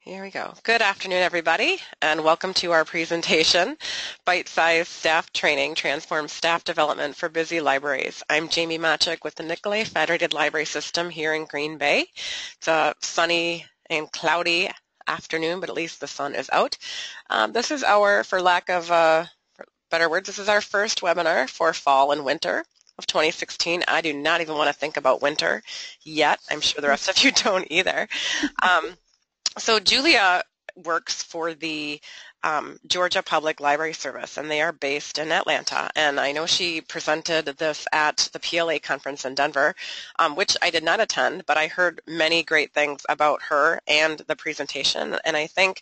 Here we go. Good afternoon, everybody, and welcome to our presentation, Bite-Sized Staff Training, Transforms Staff Development for Busy Libraries. I'm Jamie Machik with the Nicolay Federated Library System here in Green Bay. It's a sunny and cloudy afternoon, but at least the sun is out. This is our, for lack of better words, this is our first webinar for fall and winter of 2016. I do not even want to think about winter yet. I'm sure the rest of you don't either. So Julia works for the Georgia Public Library Service, and they are based in Atlanta. And I know she presented this at the PLA conference in Denver, which I did not attend, but I heard many great things about her and the presentation. And I think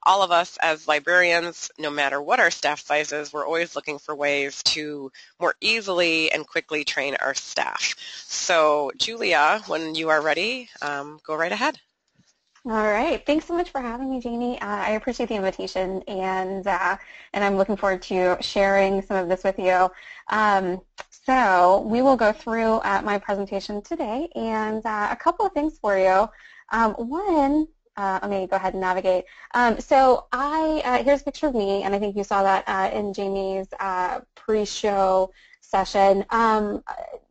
all of us as librarians, no matter what our staff size is, we're always looking for ways to more easily and quickly train our staff. So Julia, when you are ready, go right ahead. All right. Thanks so much for having me, Jamie. I appreciate the invitation, and I'm looking forward to sharing some of this with you. So we will go through my presentation today, and a couple of things for you. One, let me go ahead and navigate. So here's a picture of me, and I think you saw that in Jamie's pre-show session.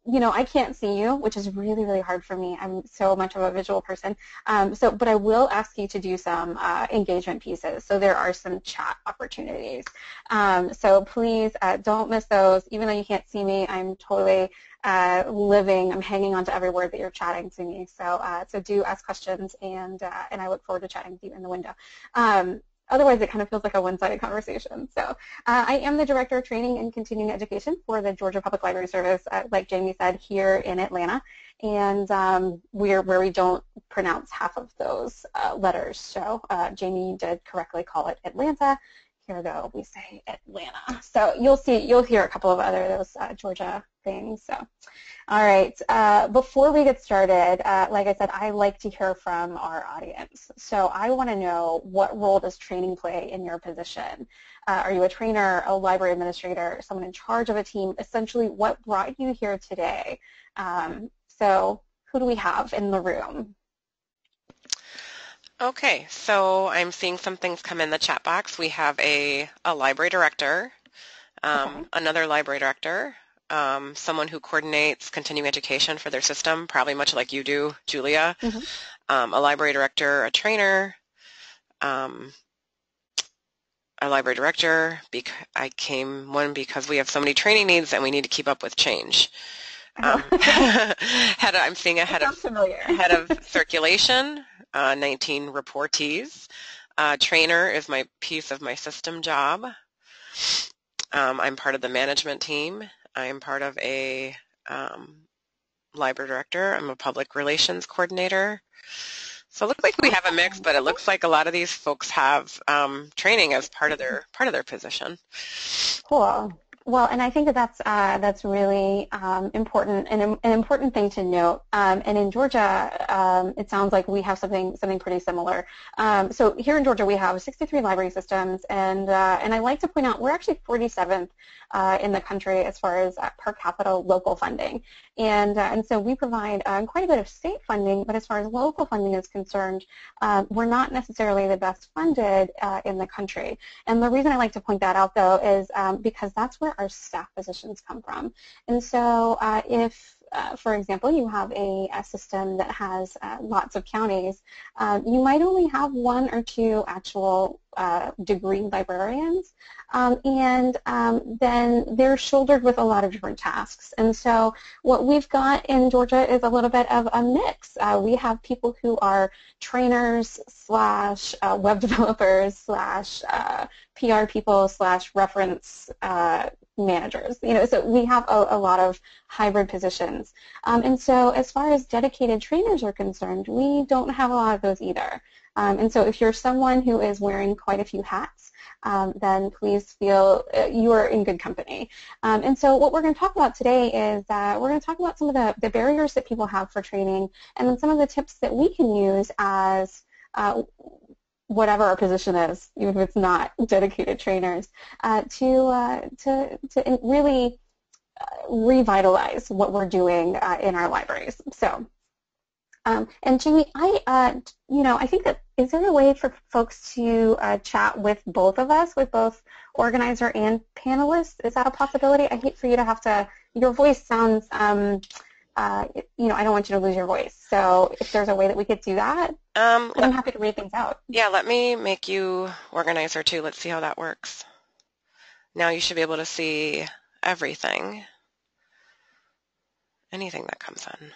You know, I can't see you, which is really, really hard for me. I'm so much of a visual person. But I will ask you to do some engagement pieces. So there are some chat opportunities. So please don't miss those. Even though you can't see me, I'm totally I'm hanging on to every word that you're chatting to me. So do ask questions, and I look forward to chatting with you in the window. Otherwise, it kind of feels like a one-sided conversation. So I am the Director of Training and Continuing Education for the Georgia Public Library Service, like Jamie said, here in Atlanta. And we're where we don't pronounce half of those letters. So Jamie did correctly call it Atlanta. Here, though, we say Atlanta. So you'll hear a couple of other of those Georgia things. So, all right. Before we get started, like I said, I like to hear from our audience. So I want to know, what role does training play in your position? Are you a trainer, a library administrator, someone in charge of a team? Essentially, what brought you here today? So who do we have in the room? Okay, so I'm seeing some things come in the chat box. We have a library director, another library director, someone who coordinates continuing education for their system, probably much like you do, Julia, a library director, a trainer, a library director. I came because we have so many training needs and we need to keep up with change. I'm seeing a head of circulation, 19 reportees. Trainer is my piece of my system job. I'm part of the management team. I'm part of a library director. I'm a public relations coordinator. So it looks like we have a mix, but it looks like a lot of these folks have training as part of their position. Cool. Well, and I think that's really important, and an important thing to note. And in Georgia, it sounds like we have something pretty similar. So here in Georgia, we have 63 library systems, and I like to point out we're actually 47th in the country as far as per capita local funding, and so we provide quite a bit of state funding. But as far as local funding is concerned, we're not necessarily the best funded in the country. And the reason I like to point that out, though, is because that's where our staff positions come from. And so if, for example, you have a system that has lots of counties, you might only have one or two actual degree librarians, and then they're shouldered with a lot of different tasks. And so what we've got in Georgia is a little bit of a mix. We have people who are trainers / web developers / PR people / reference managers. You know, so we have a lot of hybrid positions. And so as far as dedicated trainers are concerned, we don't have a lot of those either. And so if you're someone who is wearing quite a few hats, then please feel you are in good company. And so what we're going to talk about today is we're going to talk about some of the barriers that people have for training, and then some of the tips that we can use as whatever our position is, even if it's not dedicated trainers, to really revitalize what we're doing in our libraries. So And Jamie, I think that, is there a way for folks to chat with both of us, with both organizer and panelists? Is that a possibility? I hate for you to have to, your voice sounds, I don't want you to lose your voice. So if there's a way that we could do that, I'm happy to read things out. Yeah, let me make you organizer too. Let's see how that works. Now you should be able to see everything, anything that comes in.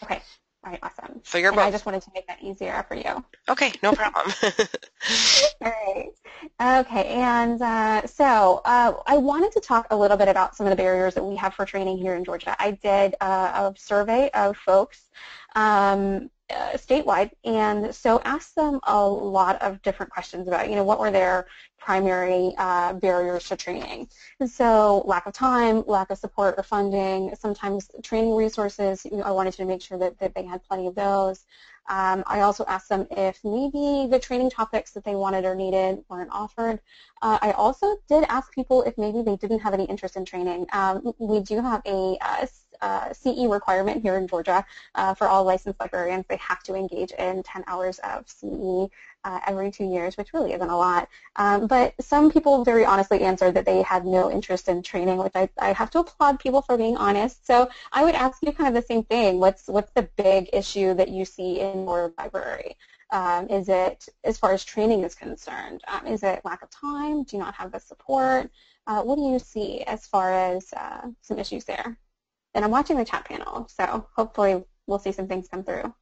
Okay. All right, awesome. So you're both. I just wanted to make that easier for you. Okay, no problem. All right. Okay, and so I wanted to talk a little bit about some of the barriers that we have for training here in Georgia. I did a survey of folks statewide, and so asked them a lot of different questions about, what were their primary barriers to training. And so lack of time, lack of support or funding, sometimes training resources. I wanted to make sure that they had plenty of those. I also asked them if maybe the training topics that they wanted or needed weren't offered. I also did ask people if maybe they didn't have any interest in training. We do have a CE requirement here in Georgia for all licensed librarians. They have to engage in 10 hours of CE every 2 years, which really isn't a lot. But some people very honestly answered that they had no interest in training, which I have to applaud people for being honest. So I would ask you kind of the same thing. What's the big issue that you see in your library? Is it, as far as training is concerned, is it lack of time? Do you not have the support? What do you see as far as some issues there? And I'm watching the chat panel, so hopefully we'll see some things come through.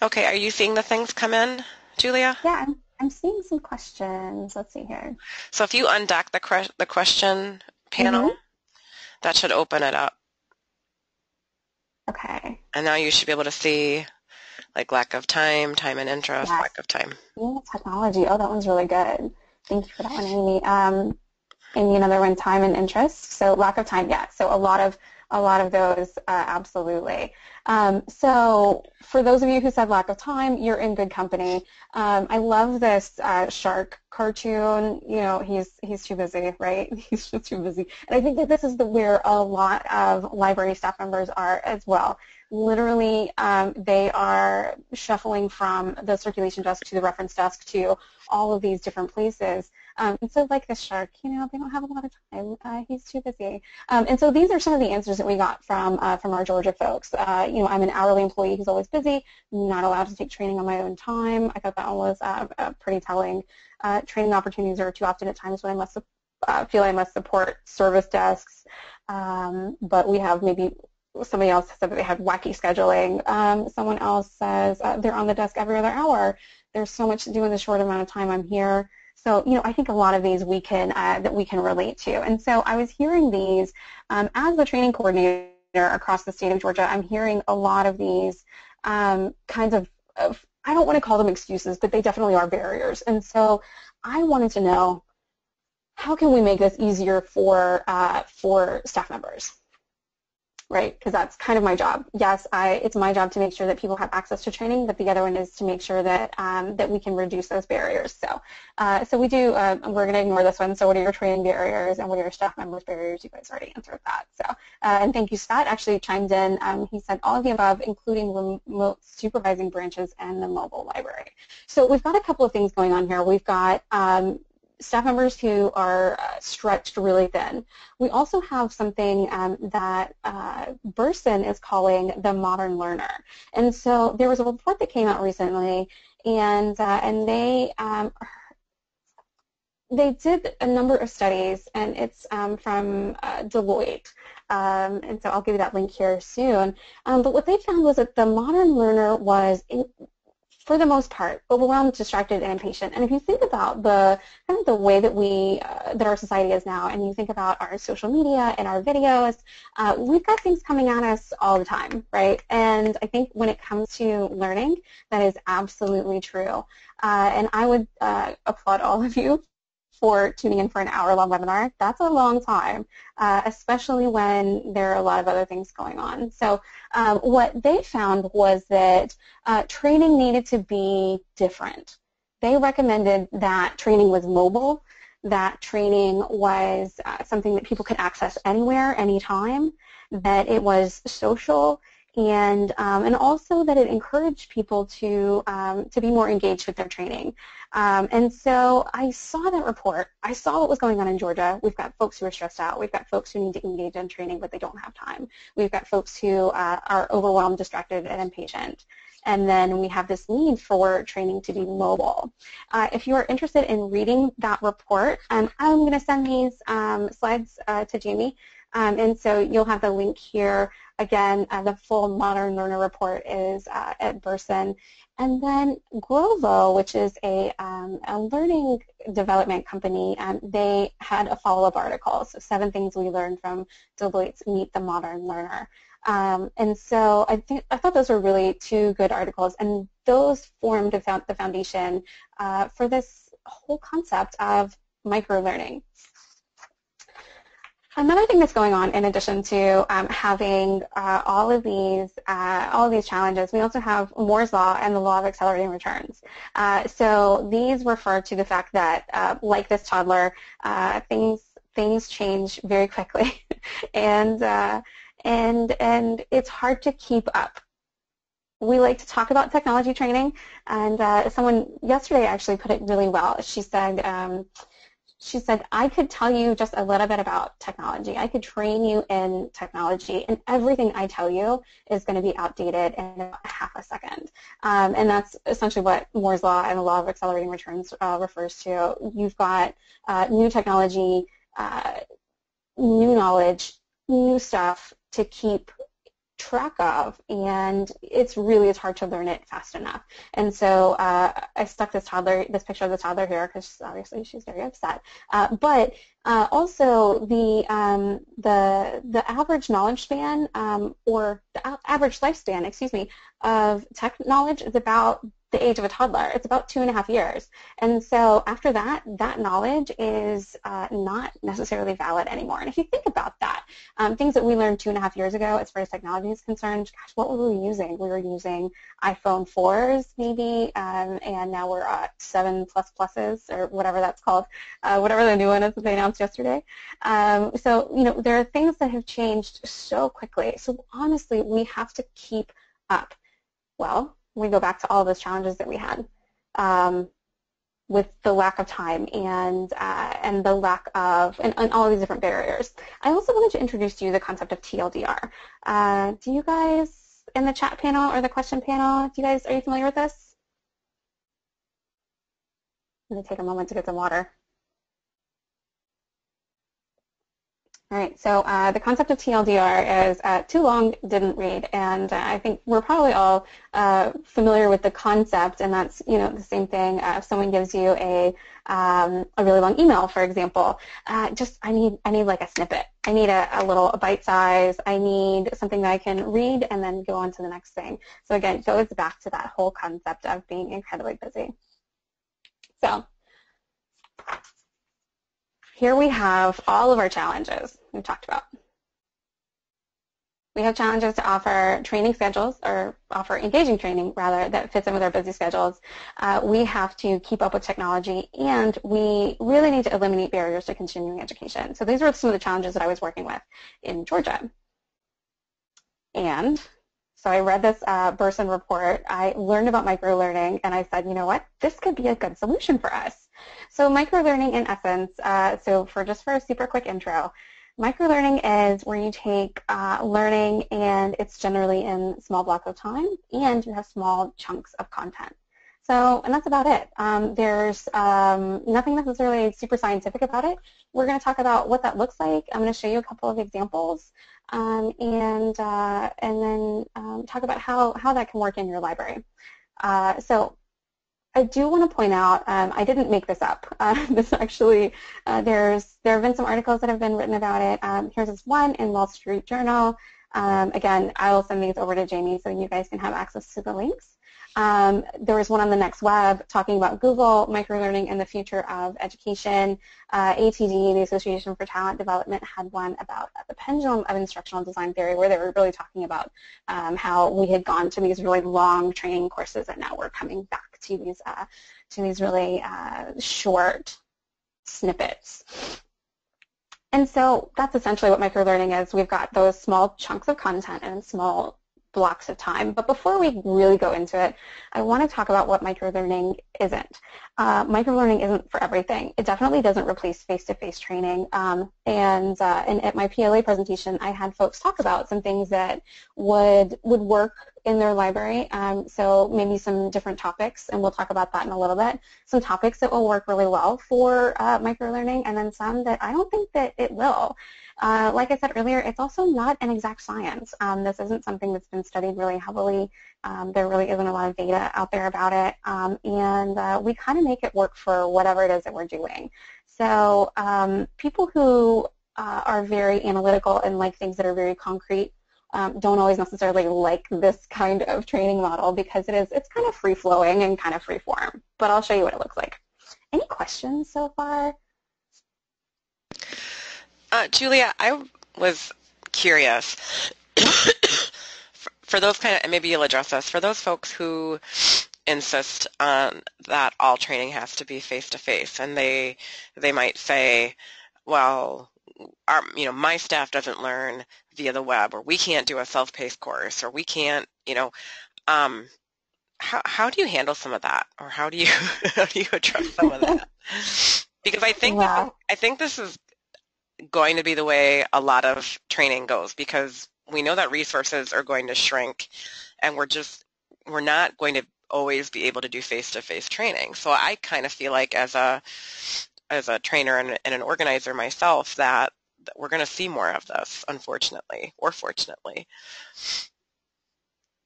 Okay, are you seeing the things come in, Julia? Yeah, I'm seeing some questions. Let's see here. So if you undock the question panel, that should open it up. Okay. And now you should be able to see like lack of time, time and interest, Yes. lack of time. Yeah, technology. Oh, that one's really good. Thank you for that one, Amy. And another one, time and interest. So lack of time, yeah. So a lot of those, absolutely. So for those of you who said lack of time, you're in good company. I love this shark cartoon. He's too busy, right? He's just too busy. And I think that this is where a lot of library staff members are as well. Literally, they are shuffling from the circulation desk to the reference desk to all of these different places. And so like this shark, they don't have a lot of time. He's too busy. And so these are some of the answers that we got from our Georgia folks. I'm an hourly employee who's always busy, not allowed to take training on my own time. I thought that one was pretty telling. Training opportunities are too often at times when I feel I must support service desks. But we have maybe somebody else said that they had wacky scheduling. Someone else says they're on the desk every other hour. There's so much to do in the short amount of time I'm here. So, I think a lot of these that we can relate to. And so I was hearing these as the training coordinator across the state of Georgia. I'm hearing a lot of these kinds of, I don't want to call them excuses, but they definitely are barriers. And so I wanted to know, how can we make this easier for staff members? Right, because that's kind of my job. Yes, it's my job to make sure that people have access to training, but the other one is to make sure that that we can reduce those barriers. So we do. We're going to ignore this one. So what are your training barriers and what are your staff members' barriers? You guys already answered that. So and thank you, Scott. Actually chimed in. He said all of the above, including remote supervising branches and the mobile library. So we've got a couple of things going on here. We've got staff members who are stretched really thin. We also have something that Burson is calling the modern learner. And so there was a report that came out recently, and they did a number of studies, and it's from Deloitte. And so I'll give you that link here soon. But what they found was that the modern learner was, for the most part, overwhelmed, distracted, and impatient. And if you think about the way that that our society is now, and you think about our social media and our videos, we've got things coming at us all the time, right? And I think when it comes to learning, that is absolutely true. And I would applaud all of you for tuning in for an hour-long webinar. That's a long time, especially when there are a lot of other things going on. So what they found was that training needed to be different. They recommended that training was mobile, that training was something that people could access anywhere, anytime, that it was social, and also that it encouraged people to be more engaged with their training. And so I saw that report. I saw what was going on in Georgia. We've got folks who are stressed out. We've got folks who need to engage in training, but they don't have time. We've got folks who are overwhelmed, distracted, and impatient. And then we have this need for training to be mobile. If you are interested in reading that report, I'm going to send these slides to Jamie. And so you'll have the link here. Again, the full Modern Learner report is at Burson. And then Grovo, which is a learning development company, they had a follow-up article, so 7 things we learned from Deloitte's Meet the Modern Learner. And so I thought those were really 2 good articles, and those formed the foundation for this whole concept of microlearning. Another thing that's going on, in addition to having all of these challenges, we also have Moore's Law and the Law of Accelerating Returns. So these refer to the fact that, like this toddler, things change very quickly, and it's hard to keep up. We like to talk about technology training, and someone yesterday actually put it really well. She said, I could tell you just a little bit about technology. I could train you in technology, and everything I tell you is going to be outdated in about half a second. And that's essentially what Moore's Law and the Law of Accelerating Returns refers to. You've got new technology, new knowledge, new stuff to keep track of, and it's hard to learn it fast enough. And so I stuck this picture of the toddler here because obviously she's very upset. But also the average knowledge span, or the average lifespan, excuse me, of tech knowledge is about the age of a toddler. It's about 2.5 years. And so after that, that knowledge is not necessarily valid anymore. And if you think about that, things that we learned 2.5 years ago as far as technology is concerned, gosh, what were we using? We were using iPhone 4s maybe, and now we're at 7 plus pluses, or whatever that's called, whatever the new one is that they announced yesterday. So, there are things that have changed so quickly. So honestly, we have to keep up. Well, we go back to all those challenges that we had with the lack of time and the lack of, and all of these different barriers. I also wanted to introduce to you the concept of TLDR. Do you guys, in the chat panel or the question panel, are you familiar with this? I'm going to take a moment to get some water. All right, so the concept of TLDR is too long, didn't read, and I think we're probably all familiar with the concept, and that's the same thing. If someone gives you a really long email, for example, I need like a snippet. I need a little bite size. I need something that I can read and then go on to the next thing. So again, it goes back to that whole concept of being incredibly busy. So here we have all of our challenges we've talked about. We have challenges to offer training schedules, or offer engaging training, rather, that fits in with our busy schedules. We have to keep up with technology, and we really need to eliminate barriers to continuing education. So these are some of the challenges that I was working with in Georgia. And so I read this Burson report. I learned about microlearning, and I said, you know what, this could be a good solution for us. So microlearning, in essence, for a super quick intro, microlearning is where you take learning, and it's generally in small blocks of time, and you have small chunks of content. So, and that's about it. There's nothing necessarily super scientific about it. We're going to talk about what that looks like. I'm going to show you a couple of examples, and then talk about how that can work in your library. So I do want to point out, I didn't make this up. This actually, there have been some articles that have been written about it. Here's this one in Wall Street Journal. Again, I will send these over to Jamie so you guys can have access to the links. There was one on the Next Web talking about Google, microlearning, and the future of education. ATD, the Association for Talent Development, had one about the pendulum of instructional design theory, where they were really talking about how we had gone to these really long training courses, and now we're coming back to these really short snippets. And so that's essentially what microlearning is. We've got those small chunks of content and small blocks of time. But before we really go into it, I want to talk about what microlearning isn't. Microlearning isn't for everything. It definitely doesn't replace face-to-face training. And at my PLA presentation, I had folks talk about some things that would work in their library. So maybe some different topics, and we'll talk about that in a little bit. Some topics that will work really well for microlearning, and then some that I don't think that it will. Like I said earlier, it's also not an exact science. This isn't something that's been studied really heavily. There really isn't a lot of data out there about it, and we kind of make it work for whatever it is that we're doing. So people who are very analytical and like things that are very concrete don't always necessarily like this kind of training model because it's kind of free-flowing and kind of free-form. But I'll show you what it looks like. Any questions so far? Julia, I was curious, for those and maybe you'll address this, for those folks who insist on that all training has to be face-to-face, and they might say, well, my staff doesn't learn via the web, or we can't do a self-paced course, or we can't, how do you handle some of that, or how do you address some of that? Because I think this is going to be the way a lot of training goes, because we know that resources are going to shrink, and we're not going to always be able to do face-to-face training. So I kind of feel like as a trainer and an organizer myself that we're going to see more of this, unfortunately, or fortunately.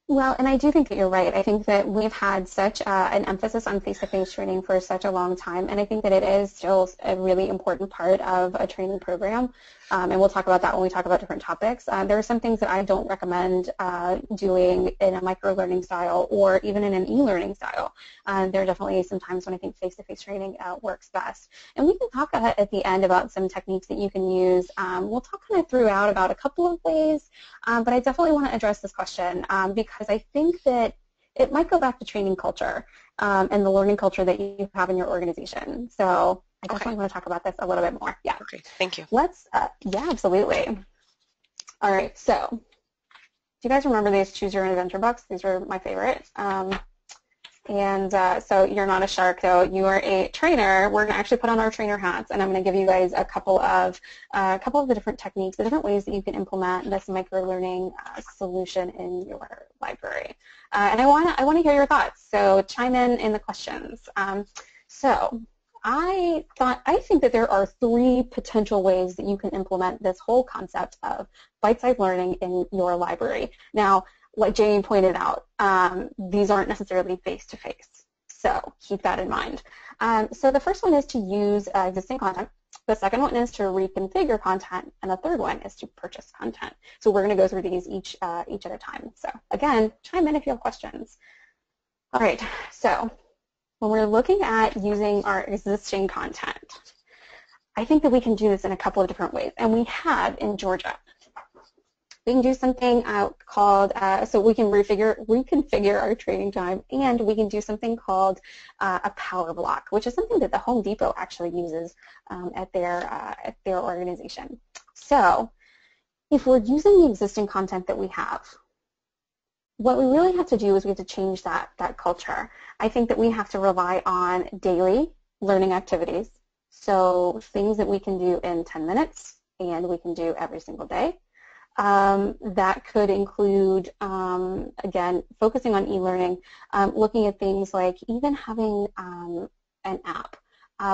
Well, and I do think that you're right. I think that we've had such an emphasis on face-to-face training for such a long time, and I think that it is still a really important part of a training program, and we'll talk about that when we talk about different topics. There are some things that I don't recommend doing in a microlearning style or even in an e-learning style. There are definitely some times when I think face-to-face training works best. And we can talk at the end about some techniques that you can use. We'll talk kind of throughout about a couple of ways, but I definitely want to address this question because I think that it might go back to training culture and the learning culture that you have in your organization. So I definitely want to talk about this a little bit more. Yeah. Okay, thank you. Yeah, absolutely. All right, so do you guys remember these Choose Your Own Adventure books? These were my favorite. So you're not a shark, though. You are a trainer. We're going to actually put on our trainer hats, and I'm going to give you guys a couple of the different techniques, the different ways that you can implement this microlearning solution in your library. And I want to hear your thoughts. So chime in the questions. So I think that there are 3 potential ways that you can implement this whole concept of bite-sized learning in your library. Now, like Jamie pointed out, these aren't necessarily face-to-face, so keep that in mind. So the first one is to use existing content. The second one is to reconfigure content, and the third one is to purchase content. So we're going to go through these each at a time. So again, chime in if you have questions. All right, so when we're looking at using our existing content, I think that we can do this in a couple of different ways, and we have in Georgia. We can do something called, so we can reconfigure our training time, and we can do something called a power block, which is something that the Home Depot actually uses at their organization. So if we're using the existing content that we have, what we really have to do is we have to change that culture. I think that we have to rely on daily learning activities, so things that we can do in 10 minutes and we can do every single day. That could include, again, focusing on e-learning, looking at things like even having an app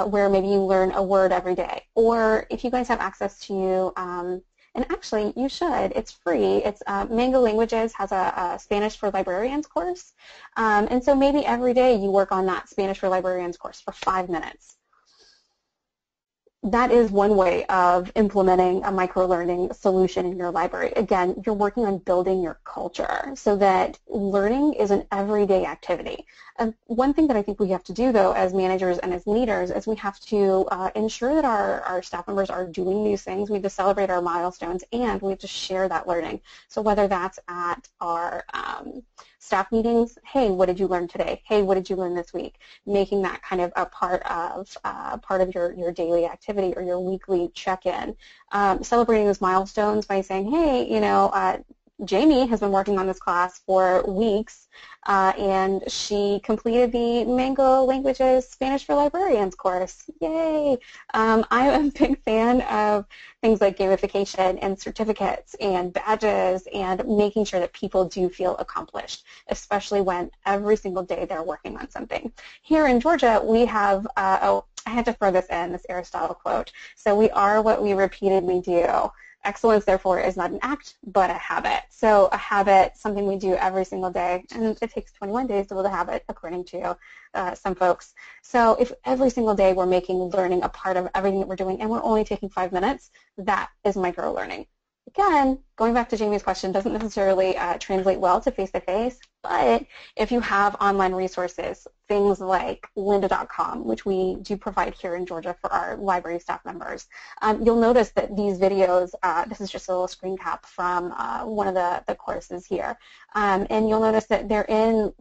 where maybe you learn a word every day. Or if you guys have access to, and actually you should, it's free. It's Mango Languages has a Spanish for Librarians course. And so maybe every day you work on that Spanish for Librarians course for 5 minutes. That is one way of implementing a microlearning solution in your library. Again, you're working on building your culture so that learning is an everyday activity. And one thing that I think we have to do, though, as managers and as leaders, is we have to ensure that our staff members are doing these things. We have to celebrate our milestones, and we have to share that learning. So whether that's at our staff meetings, hey, what did you learn today? Hey, what did you learn this week? Making that kind of a part of your daily activity or your weekly check-in. Celebrating those milestones by saying, hey, Jamie has been working on this class for weeks, and she completed the Mango Languages Spanish for Librarians course. Yay! I'm a big fan of things like gamification and certificates and badges and making sure that people do feel accomplished, especially when every single day they're working on something. Here in Georgia, we have, I had to throw this in, this Aristotle quote. So we are what we repeatedly do. Excellence, therefore, is not an act, but a habit. So a habit, something we do every single day, and it takes 21 days to build a habit, according to some folks. So if every single day we're making learning a part of everything that we're doing, and we're only taking 5 minutes, that is micro-learning. Again, going back to Jamie's question, doesn't necessarily translate well to face-to-face, but if you have online resources, things like lynda.com, which we do provide here in Georgia for our library staff members, you'll notice that these videos, this is just a little screen cap from one of the courses here, and you'll notice that they're in,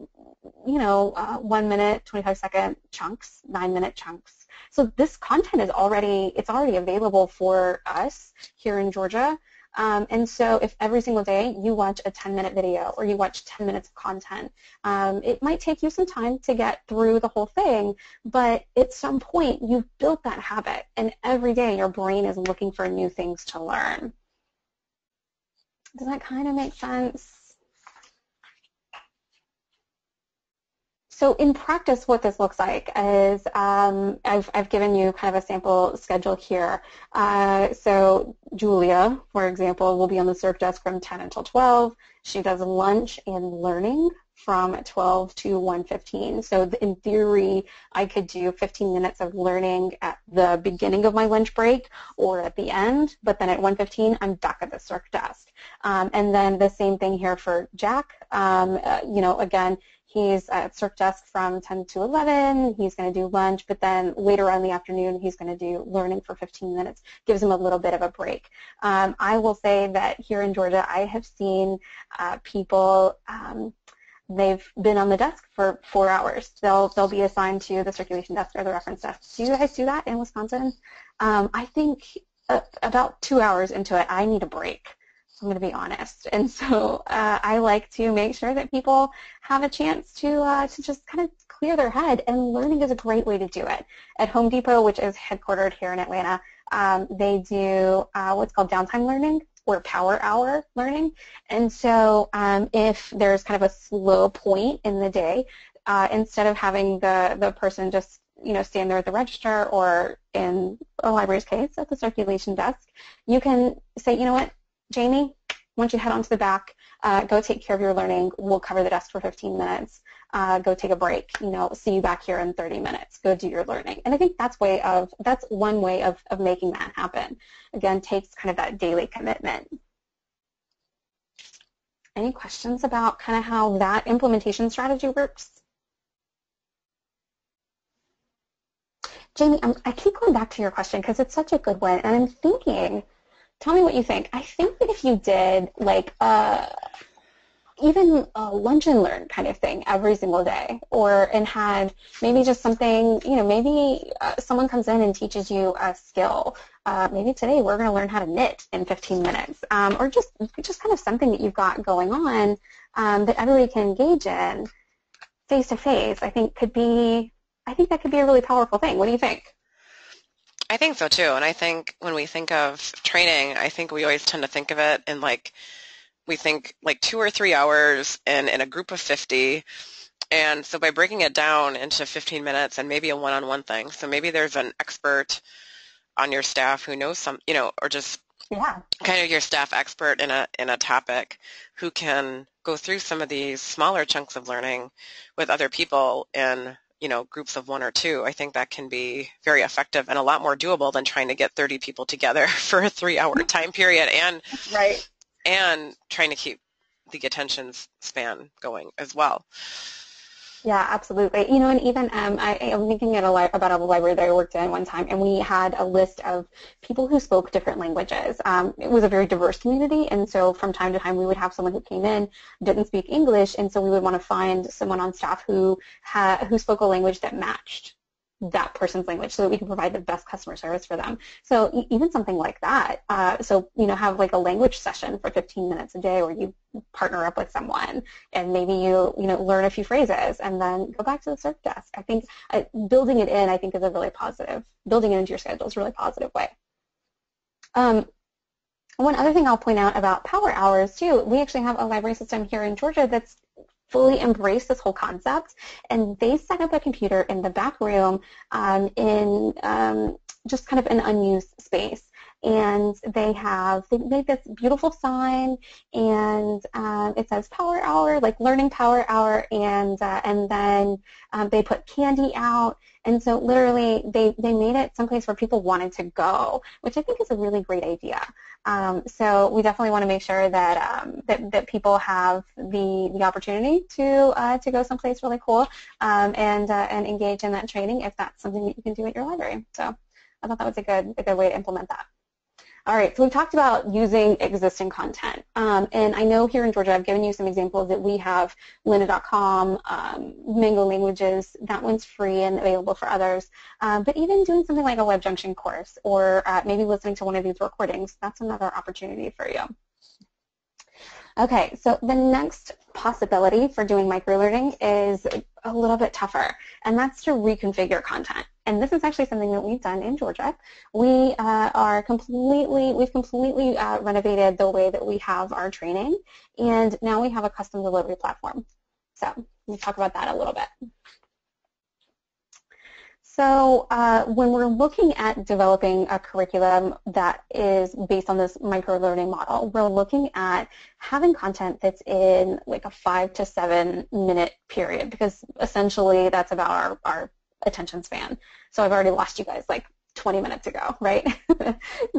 1 minute, 25-second chunks, 9-minute chunks. So this content is already available for us here in Georgia. And so if every single day you watch a 10-minute video or you watch 10 minutes of content, it might take you some time to get through the whole thing, but at some point you've built that habit, and every day your brain is looking for new things to learn. Does that kind of make sense? So in practice, what this looks like is I've given you kind of a sample schedule here. So Julia, for example, will be on the circ desk from 10 until 12. She does lunch and learning from 12 to 1:15. So in theory, I could do 15 minutes of learning at the beginning of my lunch break or at the end, but then at 1:15, I'm back at the circ desk. And then the same thing here for Jack. Again, he's at circ desk from 10 to 11. He's going to do lunch, but then later on in the afternoon, he's going to do learning for 15 minutes. Gives him a little bit of a break. I will say that here in Georgia, I have seen people, they've been on the desk for 4 hours. They'll be assigned to the circulation desk or the reference desk. Do you guys do that in Wisconsin? I think about 2 hours into it, I need a break. I'm going to be honest. And so I like to make sure that people have a chance to just kind of clear their head, and learning is a great way to do it. At Home Depot, which is headquartered here in Atlanta, they do what's called downtime learning or power hour learning. And so if there's kind of a slow point in the day, instead of having the person just stand there at the register, or in a library's case at the circulation desk, you can say, you know what, Jamie, why don't you head on to the back, go take care of your learning. We'll cover the desk for 15 minutes. Go take a break. See you back here in 30 minutes. Go do your learning. And I think that's one way of making that happen. Again, takes kind of that daily commitment. Any questions about kind of how that implementation strategy works? Jamie, I keep going back to your question because it's such a good one, and I'm thinking, tell me what you think. I think that if you did like even a lunch and learn kind of thing every single day, and had maybe just something, maybe someone comes in and teaches you a skill. Maybe today we're going to learn how to knit in 15 minutes, or just kind of something that you've got going on that everybody can engage in face to face. I think that could be a really powerful thing. What do you think? I think so too, and I think when we think of training, I think we always tend to think of it in we think 2 or 3 hours in a group of 50, and so by breaking it down into 15 minutes and maybe a one-on-one thing, so maybe there's an expert on your staff who knows or just kind of your staff expert in a topic who can go through some of these smaller chunks of learning with other people in groups of 1 or 2. I think that can be very effective and a lot more doable than trying to get 30 people together for a 3-hour time period, and trying to keep the attention span going as well. Yeah, absolutely. You know, and even I'm thinking about a library that I worked in one time, and we had a list of people who spoke different languages. It was a very diverse community, and so from time to time we would have someone who came in, didn't speak English, and so we would want to find someone on staff who spoke a language that matched that person's language so that we can provide the best customer service for them. So even something like that, have like a language session for 15 minutes a day where you partner up with someone and maybe you learn a few phrases and then go back to the serve desk. I think building it in, I think, is a really positive, building it into your schedule is a really positive way. One other thing I'll point out about power hours too, we actually have a library system here in Georgia that's fully embrace this whole concept, and they set up a computer in the back room in just kind of an unused space. And they made this beautiful sign, and it says Power Hour, like Learning Power Hour, and then they put candy out. And so literally they made it someplace where people wanted to go, which I think is a really great idea. So we definitely want to make sure that people have the opportunity to go someplace really cool and engage in that training if that's something that you can do at your library. So I thought that was a good way to implement that. All right, so we've talked about using existing content, and I know here in Georgia I've given you some examples that we have lynda.com, Mango Languages, that one's free and available for others, but even doing something like a WebJunction course or maybe listening to one of these recordings, that's another opportunity for you. Okay, so the next possibility for doing microlearning is a little bit tougher, and that's to reconfigure content. And this is actually something that we've done in Georgia. We've completely renovated the way that we have our training, and now we have a custom delivery platform. So let me talk about that a little bit. So when we're looking at developing a curriculum that is based on this microlearning model, we're looking at having content that's in like a 5 to 7 minute period, because essentially that's about our attention span. So I've already lost you guys like 20 minutes ago, right?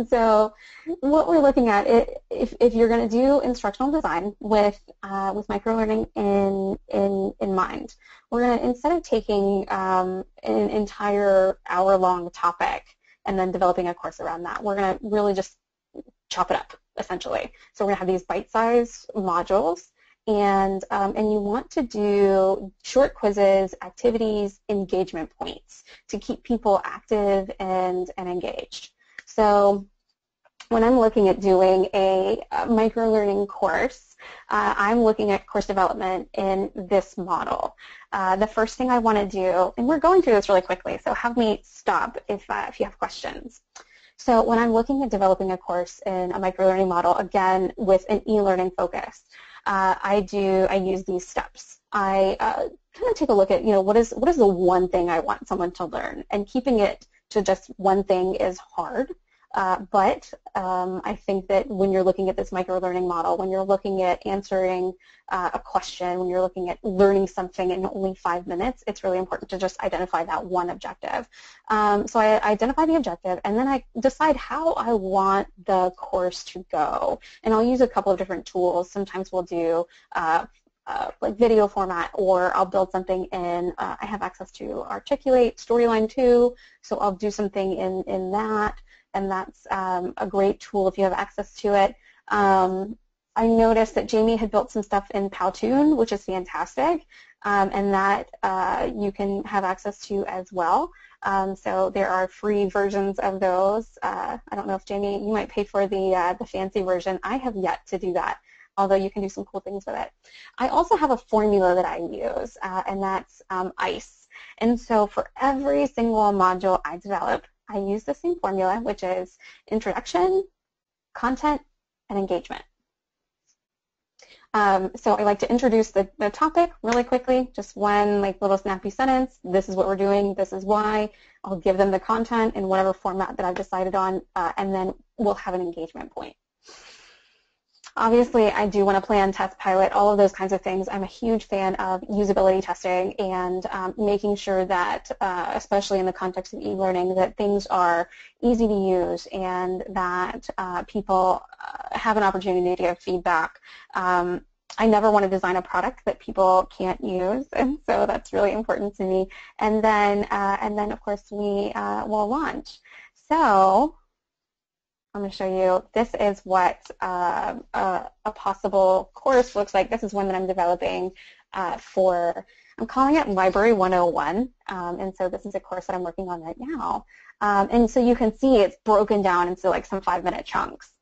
So what we're looking at, if you're going to do instructional design with microlearning in mind, we're going to, instead of taking an entire hour-long topic and then developing a course around that, we're going to really just chop it up, essentially. So we're going to have these bite-sized modules, and you want to do short quizzes, activities, engagement points to keep people active and engaged. So when I'm looking at doing a microlearning course, I'm looking at course development in this model. The first thing I want to do, and we're going through this really quickly, so have me stop if you have questions. So when I'm looking at developing a course in a microlearning model, again, with an e-learning focus, I use these steps. I kind of take a look at, what is the one thing I want someone to learn, and keeping it to just one thing is hard. But I think that when you're looking at this microlearning model, when you're looking at answering a question, when you're looking at learning something in only 5 minutes, it's really important to just identify that one objective. So I identify the objective, and then I decide how I want the course to go. And I'll use a couple of different tools. Sometimes we'll do like video format, or I'll build something in, I have access to Articulate, Storyline 2, so I'll do something in that. And that's a great tool if you have access to it. I noticed that Jamie had built some stuff in Powtoon, which is fantastic, and that you can have access to as well. So there are free versions of those. I don't know if Jamie, you might pay for the fancy version. I have yet to do that, although you can do some cool things with it. I also have a formula that I use, and that's ICE. And so for every single module I develop, I use the same formula, which is introduction, content, and engagement. So I like to introduce the topic really quickly, just one little snappy sentence. This is what we're doing. This is why. I'll give them the content in whatever format that I've decided on, and then we'll have an engagement point. Obviously, I do want to plan, test, pilot, all of those kinds of things. I'm a huge fan of usability testing and making sure that, especially in the context of e-learning, that things are easy to use and that people have an opportunity to give feedback. I never want to design a product that people can't use, and so that's really important to me. And then of course we will launch. So I'm going to show you. This is what a possible course looks like. This is one that I'm developing for. I'm calling it Library 101, and so this is a course that I'm working on right now. And so you can see it's broken down into like some 5-minute chunks.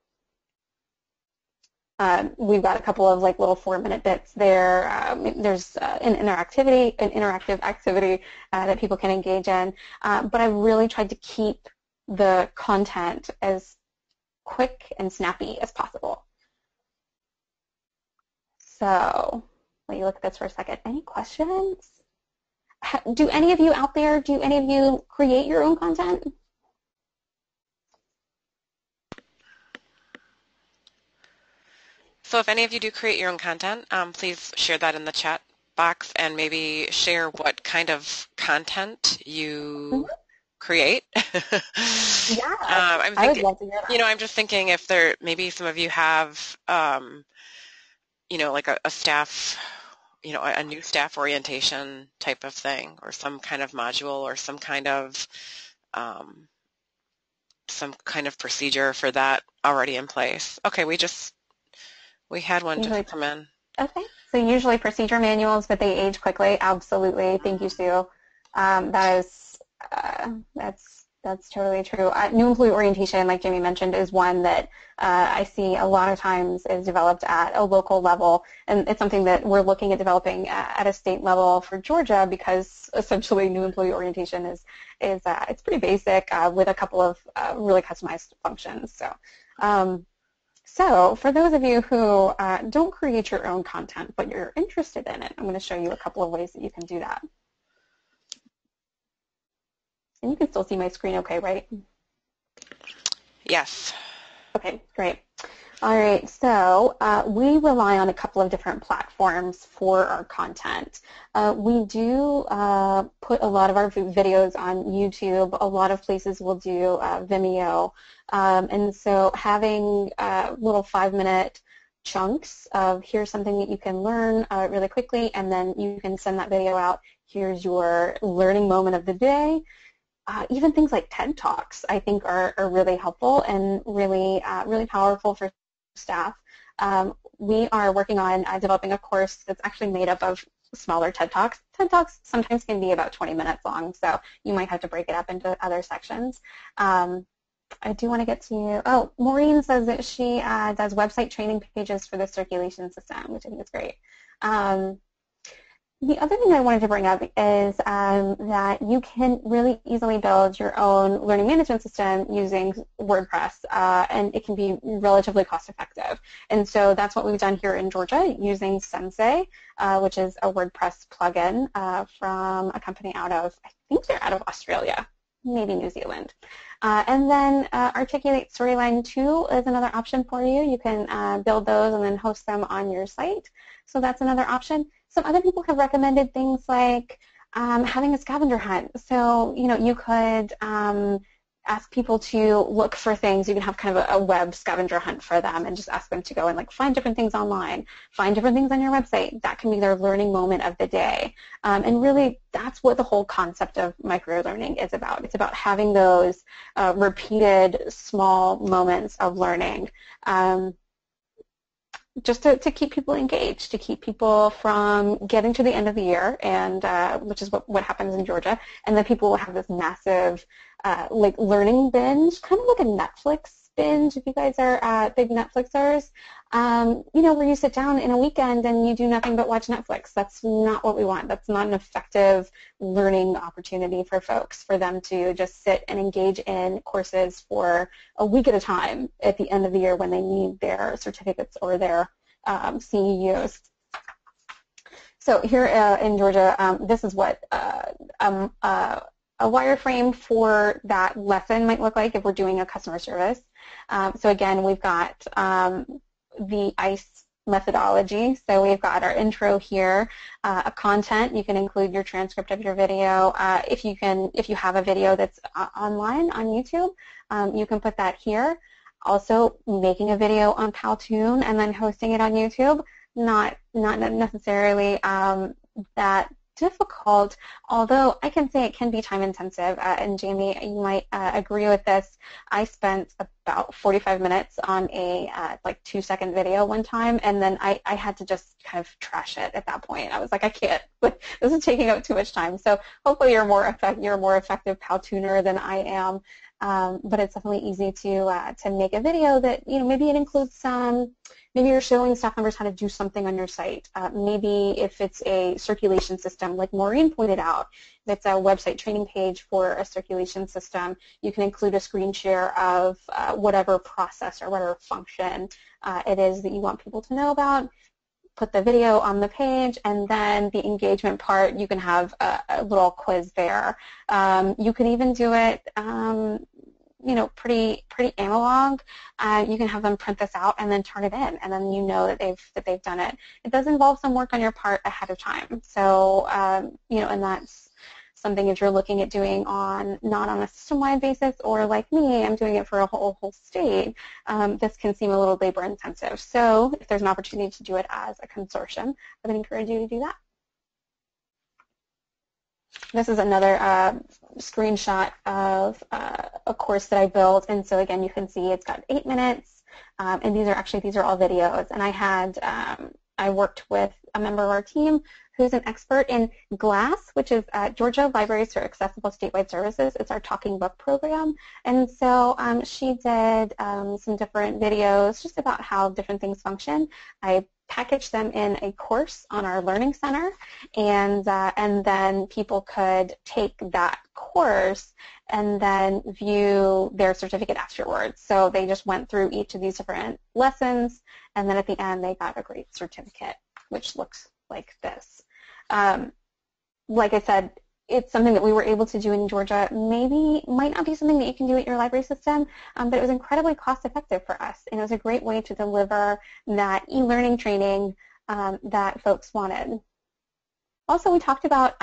We've got a couple of like little 4-minute bits there. There's an interactive activity that people can engage in. But I really tried to keep the content as quick and snappy as possible. So let me look at this for a second. Any questions? Do any of you out there, do any of you create your own content? So if any of you do create your own content, please share that in the chat box and maybe share what kind of content you create. Yeah, I would love to hear that. I'm just thinking if there, maybe some of you have, like a staff, a new staff orientation type of thing, or some kind of module, or some kind of procedure for that already in place. Okay, we had one just come in. Okay, so usually procedure manuals, but they age quickly. Absolutely, thank you, Sue. That's totally true. New employee orientation, like Jamie mentioned, is one that I see a lot of times is developed at a local level, and it's something that we're looking at developing at a state level for Georgia, because essentially new employee orientation is it's pretty basic with a couple of really customized functions. So for those of you who don't create your own content but you're interested in it, I'm going to show you a couple of ways that you can do that. And you can still see my screen okay, right? Yes. Okay, great. All right, so we rely on a couple of different platforms for our content. We do put a lot of our videos on YouTube. A lot of places will do Vimeo. And so having little 5-minute chunks of here's something that you can learn really quickly, and then you can send that video out. Here's your learning moment of the day. Even things like TED Talks, I think, are really helpful and really powerful for staff. We are working on developing a course that's actually made up of smaller TED Talks. TED Talks sometimes can be about 20 minutes long, so you might have to break it up into other sections. I do want to get to you. Oh, Maureen says that she does website training pages for the circulation system, which I think is great. The other thing I wanted to bring up is that you can really easily build your own learning management system using WordPress, and it can be relatively cost-effective. And so that's what we've done here in Georgia using Sensei, which is a WordPress plugin from a company out of, I think they're out of Australia, maybe New Zealand. And then Articulate Storyline 2 is another option for you. You can build those and then host them on your site. So that's another option. Some other people have recommended things like having a scavenger hunt. So, you could ask people to look for things. You can have kind of a web scavenger hunt for them and just ask them to go and find different things online, find different things on your website. That can be their learning moment of the day. And really, that's what the whole concept of microlearning is about. It's about having those repeated small moments of learning. Just to keep people engaged, to keep people from getting to the end of the year, and which is what happens in Georgia, and then people will have this massive learning binge, kind of like a Netflix binge. If you guys are big Netflixers, where you sit down in a weekend and you do nothing but watch Netflix. That's not what we want. That's not an effective learning opportunity for folks, for them to just sit and engage in courses for a week at a time at the end of the year when they need their certificates or their CEUs. So here in Georgia, this is what a wireframe for that lesson might look like if we're doing a customer service. So again, we've got the ICE methodology. So we've got our intro here, a content. You can include your transcript of your video. If you have a video that's online on YouTube, you can put that here. Also, making a video on Powtoon and then hosting it on YouTube. not necessarily that difficult, although I can say it can be time intensive. And Jamie, you might agree with this. I spent about 45 minutes on a like 2-second video one time, and then I had to just kind of trash it at that point. I was like, I can't. This is taking up too much time. So hopefully you're a more effective Powtooner than I am. But it's definitely easy to make a video that, maybe it includes maybe you're showing staff members how to do something on your site. Maybe if it's a circulation system, like Maureen pointed out, if it's a website training page for a circulation system, you can include a screen share of whatever process or whatever function it is that you want people to know about. Put the video on the page, and then the engagement part, you can have a little quiz there. You can even do it, pretty analog. You can have them print this out and then turn it in, and then you know that they've done it. It does involve some work on your part ahead of time. So and that's something if you're looking at doing not on a system-wide basis, or like me, I'm doing it for a whole state, this can seem a little labor-intensive. So if there's an opportunity to do it as a consortium, I would encourage you to do that. This is another screenshot of a course that I built, and so again, you can see it's got 8 minutes, and these are all videos. And I worked with a member of our team who's an expert in GLASS, which is Georgia Libraries for Accessible Statewide Services. It's our talking book program. And so she did some different videos just about how different things function. I packaged them in a course on our Learning Center, and then people could take that course and then view their certificate afterwards. So they just went through each of these different lessons, and then at the end they got a great certificate, which looks like this. Like I said, it's something that we were able to do in Georgia. Maybe might not be something that you can do at your library system, but it was incredibly cost effective for us, and it was a great way to deliver that e-learning training that folks wanted. Also, we talked about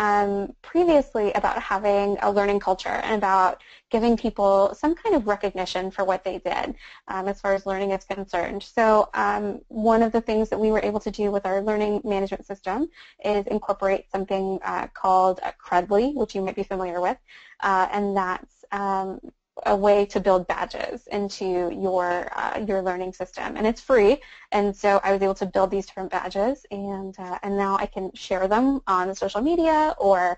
previously about having a learning culture and about giving people some kind of recognition for what they did as far as learning is concerned. So one of the things that we were able to do with our learning management system is incorporate something called Credly, which you might be familiar with, and that's a way to build badges into your learning system, and it's free. And so I was able to build these different badges, and now I can share them on social media or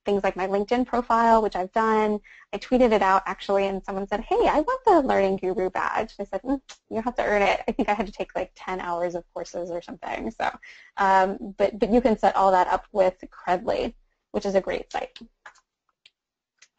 things like my LinkedIn profile, which I've done. I tweeted it out actually, and someone said, "Hey, I want the Learning Guru badge." I said, "You have to earn it." I think I had to take like 10 hours of courses or something. So, but you can set all that up with Credly, which is a great site.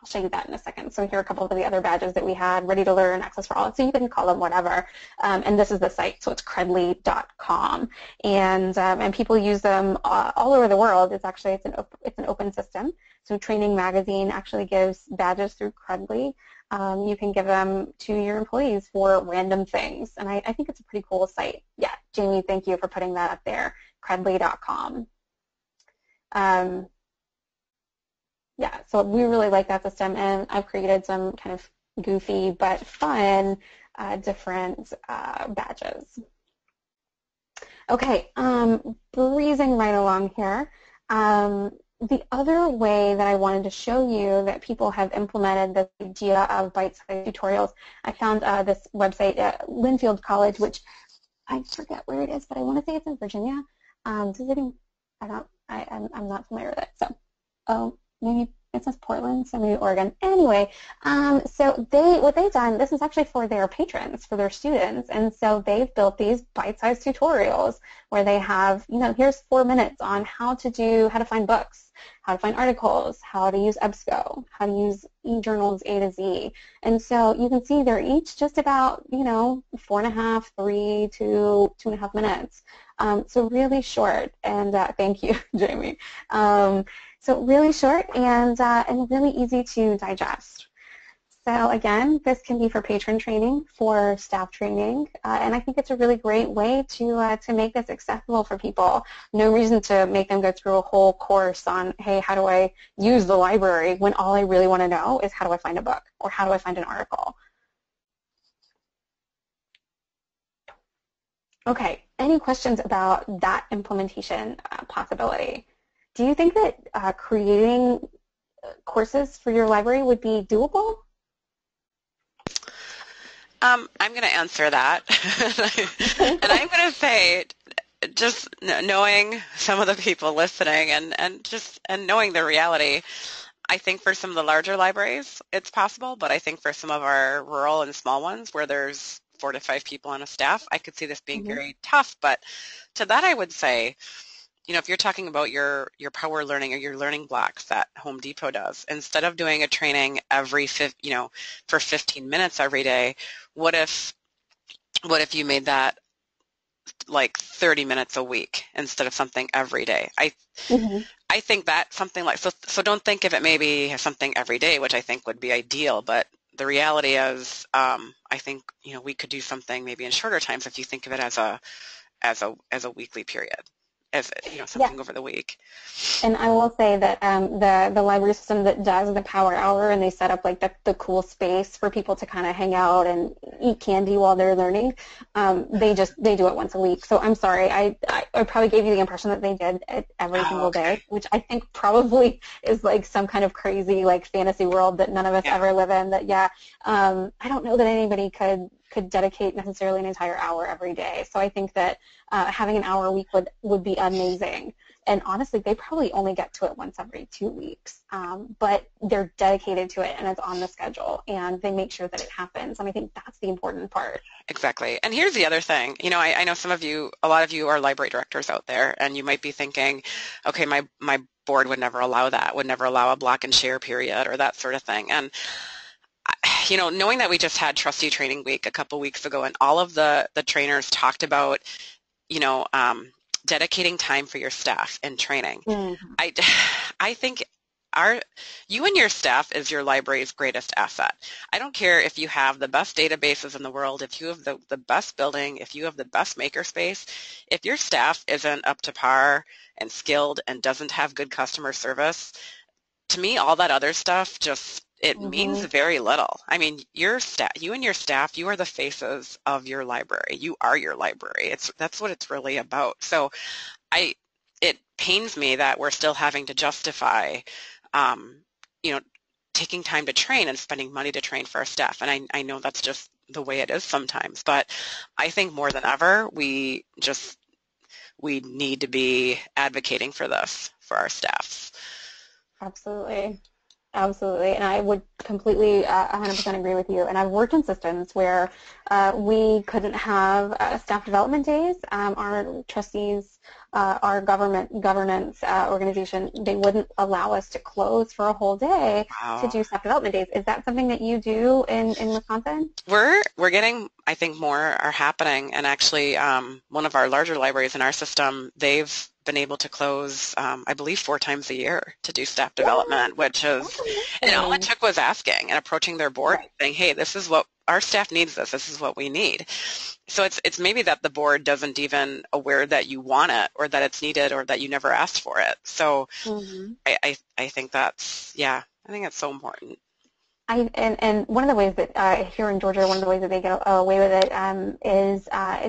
I'll show you that in a second. So here are a couple of the other badges that we had: Ready to Learn, Access for All. So you can call them whatever. And this is the site, so it's credly.com. And people use them all over the world. It's an open system. So Training Magazine actually gives badges through Credly. You can give them to your employees for random things. And I think it's a pretty cool site. Yeah, Jamie, thank you for putting that up there, credly.com. Yeah, so we really like that system, and I've created some kind of goofy but fun different badges. Okay, breezing right along here. The other way that I wanted to show you that people have implemented this idea of bite-sized tutorials, I found this website at Linfield College, which I forget where it is, but I want to say it's in Virginia. I'm not familiar with it. So, maybe it says Portland, so maybe Oregon. Anyway, so what they've done, this is actually for their patrons, for their students, and so they've built these bite-sized tutorials where they have, here's 4 minutes on how to find books, how to find articles, how to use EBSCO, how to use eJournals A to Z. And so you can see they're each just about, 4.5, 3 to 2.5 minutes. So really short, and thank you, Jamie. So really short and really easy to digest. So again, this can be for patron training, for staff training, and I think it's a really great way to make this accessible for people. No reason to make them go through a whole course on, hey, how do I use the library, when all I really want to know is how do I find a book or how do I find an article. Okay, any questions about that implementation possibility? Do you think that creating courses for your library would be doable? I'm going to answer that. And I'm going to say, just knowing some of the people listening and knowing the reality, I think for some of the larger libraries, it's possible, but I think for some of our rural and small ones where there's 4 to 5 people on a staff, I could see this being Mm-hmm. very tough. But to that, I would say, if you're talking about your power learning or your learning blocks that Home Depot does, instead of doing a training for 15 minutes every day, what if you made that like 30 minutes a week instead of something every day? Mm-hmm. I think that something like so don't think of it maybe as something every day, which I think would be ideal, but the reality is I think we could do something maybe in shorter times if you think of it as a weekly period, as Yeah. something over the week. And I will say that the library system that does the power hour and they set up like the cool space for people to kind of hang out and eat candy while they're learning, they do it once a week. So I'm sorry, I probably gave you the impression that they did it every Oh, single okay. day, which I think probably is like some kind of crazy like fantasy world that none of us Yeah. ever live in. That I don't know that anybody could dedicate necessarily an entire hour every day. So I think that having an hour a week would be amazing. And honestly, they probably only get to it once every 2 weeks, but they're dedicated to it and it's on the schedule and they make sure that it happens. And I think that's the important part. Exactly. And here's the other thing. I know a lot of you are library directors out there, and you might be thinking, okay, my board would never allow that, would never allow a block and share period or that sort of thing. And knowing that we just had trustee training week a couple weeks ago, and all of the trainers talked about, you know, um, dedicating time for your staff and training. Mm-hmm. I, I think you and your staff is your library's greatest asset. I don't care if you have the best databases in the world, if you have the best building, if you have the best makerspace, if your staff isn't up to par and skilled and doesn't have good customer service, to me, all that other stuff it means Mm-hmm. very little. I mean, you and your staff, you are the faces of your library. You are your library. That's what it's really about. So I, it pains me that we're still having to justify, um, you know, taking time to train and spending money to train for our staff. And I know that's just the way it is sometimes, but I think more than ever, we need to be advocating for this for our staffs. Absolutely. Absolutely, and I would completely 100% agree with you. And I've worked in systems where we couldn't have staff development days. Our trustees, our governance organization, they wouldn't allow us to close for a whole day to Wow. do staff development days. Is that something that you do in Wisconsin? We're getting, I think more are happening, and actually one of our larger libraries in our system, they've been able to close, I believe, 4 times a year to do staff What? development, which is, That's and all it amazing. took was asking and approaching their board and Right. saying, hey, this is what our staff needs, this is what we need. So it's maybe that the board doesn't even aware that you want it or that it's needed or that you never asked for it. So Mm-hmm. I think yeah, I think that's so important. And one of the ways that here in Georgia, one of the ways that they get away with it is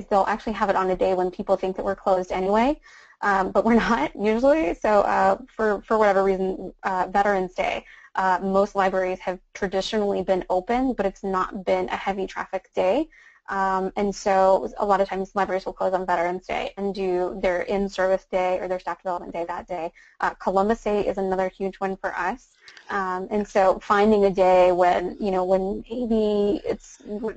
they'll actually have it on a day when people think that we're closed anyway, but we're not usually. So for whatever reason, Veterans Day, most libraries have traditionally been open, but it's not been a heavy traffic day. And so a lot of times libraries will close on Veterans Day and do their in-service day or their staff development day that day. Columbus Day is another huge one for us. And so finding a day when, when maybe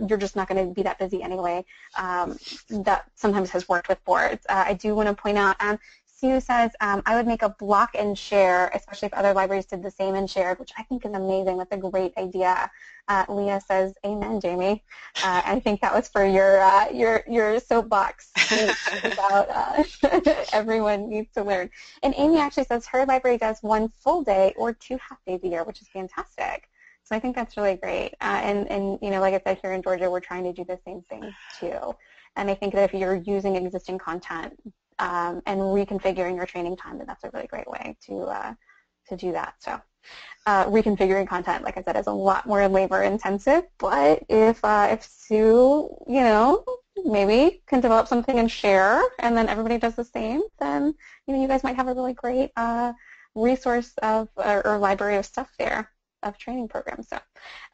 you're just not going to be that busy anyway, that sometimes has worked with boards. I do want to point out, Sue says, I would make a block and share, especially if other libraries did the same and shared, which I think is amazing. That's a great idea. Leah says, amen, Jamie. I think that was for your soapbox speech about everyone needs to learn. And Amy actually says her library does one full day or 2 half days a year, which is fantastic. So I think that's really great. And like I said, here in Georgia, we're trying to do the same thing too. And I think that if you're using existing content and reconfiguring your training time, then that's a really great way to do that. So reconfiguring content, like I said, is a lot more labor intensive. But if Sue, maybe can develop something and share, and then everybody does the same, then you guys might have a really great resource of or library of stuff there of training programs. So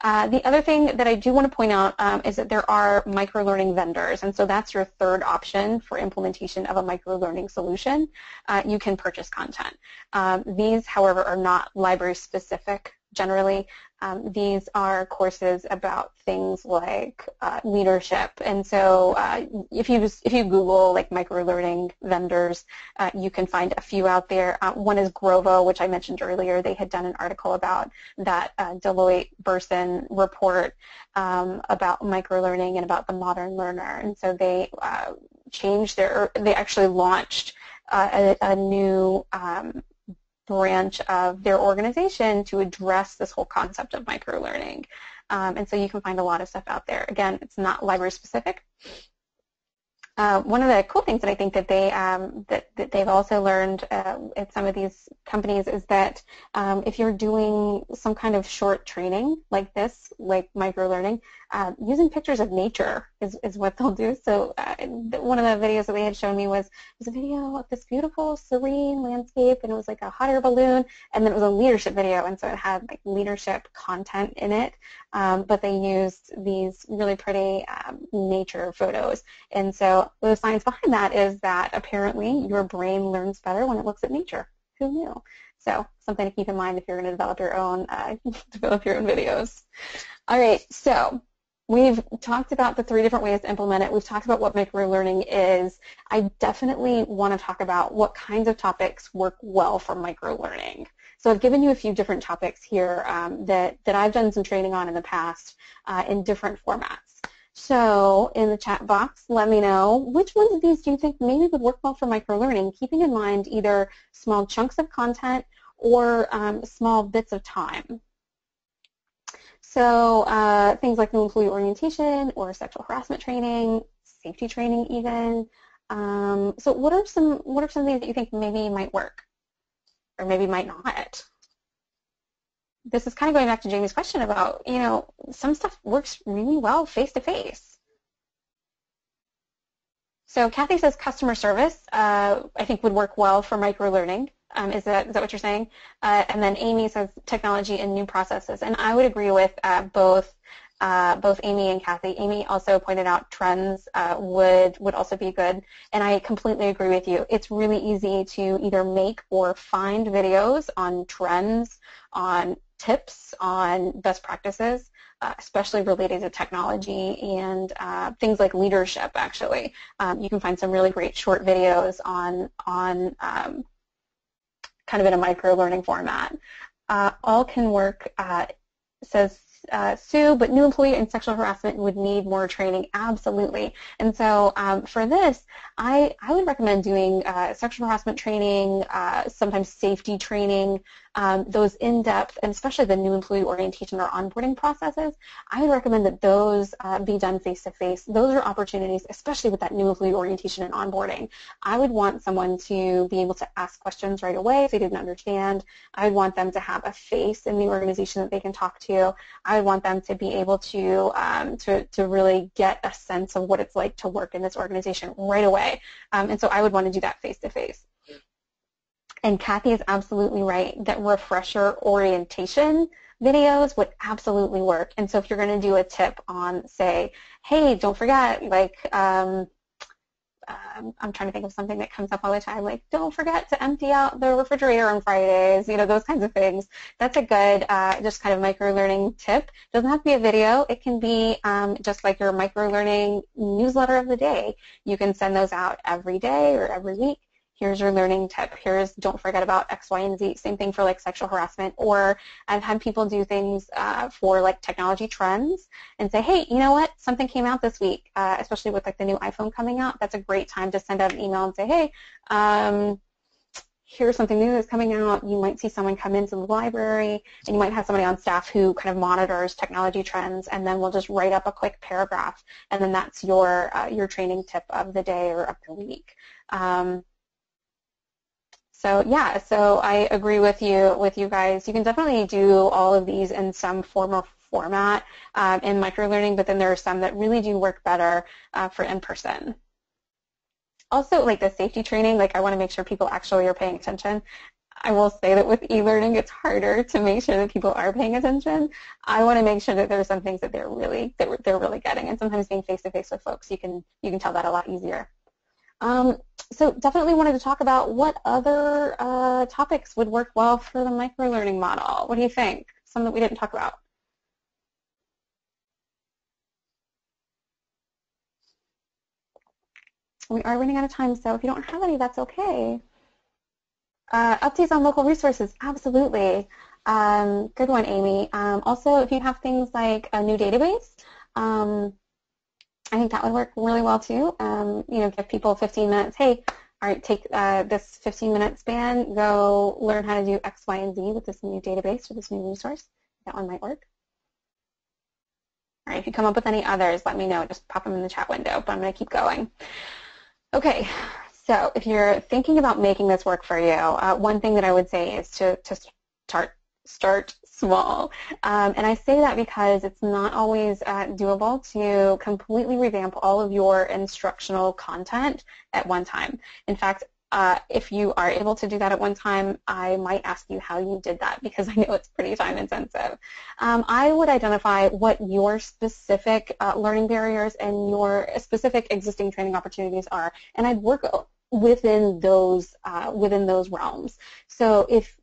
the other thing that I do want to point out is that there are microlearning vendors, and so that's your third option for implementation of a microlearning solution. You can purchase content. These, however, are not library specific generally. These are courses about things like leadership, and so if you Google like microlearning vendors, you can find a few out there. One is Grovo, which I mentioned earlier. They had done an article about that Deloitte Burson report about microlearning and about the modern learner, and so they they actually launched a new branch of their organization to address this whole concept of microlearning. And so you can find a lot of stuff out there. Again, it's not library specific. One of the cool things that I think that that they've also learned at some of these companies is that if you're doing some kind of short training like this, like microlearning, using pictures of nature is what they'll do. So one of the videos that they had shown me was a video of this beautiful, serene landscape, and it was like a hot air balloon, and then it was a leadership video, and so it had like leadership content in it, but they used these really pretty nature photos. And so the science behind that is that apparently your brain learns better when it looks at nature. Who knew? So something to keep in mind if you're going to develop your own videos. All right, so we've talked about the 3 different ways to implement it. We've talked about what microlearning is. I definitely want to talk about what kinds of topics work well for microlearning. So I've given you a few different topics here that I've done some training on in the past in different formats. So in the chat box, let me know which ones of these do you think maybe would work well for microlearning, keeping in mind either small chunks of content or small bits of time. So things like new employee orientation or sexual harassment training, safety training even. So what are some things that you think maybe might work or maybe might not? This is kind of going back to Jamie's question about, some stuff works really well face-to-face. So Kathy says customer service, I think would work well for microlearning. Is that what you're saying? And then Amy says technology and new processes. And I would agree with both Amy and Kathy. Amy also pointed out trends would also be good, and I completely agree with you. It's really easy to either make or find videos on trends, on tips, on best practices, especially related to technology and things like leadership, actually. You can find some really great short videos on kind of in a micro-learning format. All can work, says Sue, but new employee and sexual harassment would need more training, absolutely. And so for this, I would recommend doing sexual harassment training, sometimes safety training, those in-depth, and especially the new employee orientation or onboarding processes. I would recommend that those be done face-to-face. Those are opportunities, especially with that new employee orientation and onboarding. I would want someone to be able to ask questions right away if they didn't understand. I would want them to have a face in the organization that they can talk to. I would want them to be able to really get a sense of what it's like to work in this organization right away. And so I would want to do that face-to-face. And Kathy is absolutely right that refresher orientation videos would absolutely work. And so if you're going to do a tip on, say, hey, don't forget, like, I'm trying to think of something that comes up all the time, like, don't forget to empty out the refrigerator on Fridays, those kinds of things. That's a good just kind of micro-learning tip. It doesn't have to be a video. It can be just like your micro-learning newsletter of the day. You can send those out every day or every week. Here's your learning tip. Here's don't forget about X, Y, and Z. Same thing for like sexual harassment. Or I've had people do things for like technology trends and say, hey, you know what? Something came out this week, especially with like the new iPhone coming out. That's a great time to send out an email and say, hey, here's something new that's coming out. You might see someone come into the library, and you might have somebody on staff who kind of monitors technology trends, and then we'll just write up a quick paragraph, and then that's your training tip of the day or of the week. So yeah, so I agree with you guys. You can definitely do all of these in some form format in microlearning, but then there are some that really do work better for in-person. Also, like the safety training, like I want to make sure people actually are paying attention. I will say that with e-learning, it's harder to make sure that people are paying attention. I want to make sure that there are some things that they're really getting, and sometimes being face-to-face with folks, you can tell that a lot easier. So definitely wanted to talk about what other topics would work well for the microlearning model. What do you think? Some that we didn't talk about. We are running out of time, so if you don't have any, that's okay. Updates on local resources, absolutely. Good one, Amy. Also, if you have things like a new database, I think that would work really well too. Give people 15 minutes. Hey, all right, take this 15-minute span, go learn how to do X, Y, and Z with this new database or this new resource. That one might work. All right, if you come up with any others, let me know. Just pop them in the chat window, but I'm going to keep going. Okay, so if you're thinking about making this work for you, one thing that I would say is to start small. And I say that because it's not always doable to completely revamp all of your instructional content at one time. In fact, if you are able to do that at one time, I might ask you how you did that because I know it's pretty time intensive. I would identify what your specific learning barriers and your specific existing training opportunities are, and I'd work within those realms. So if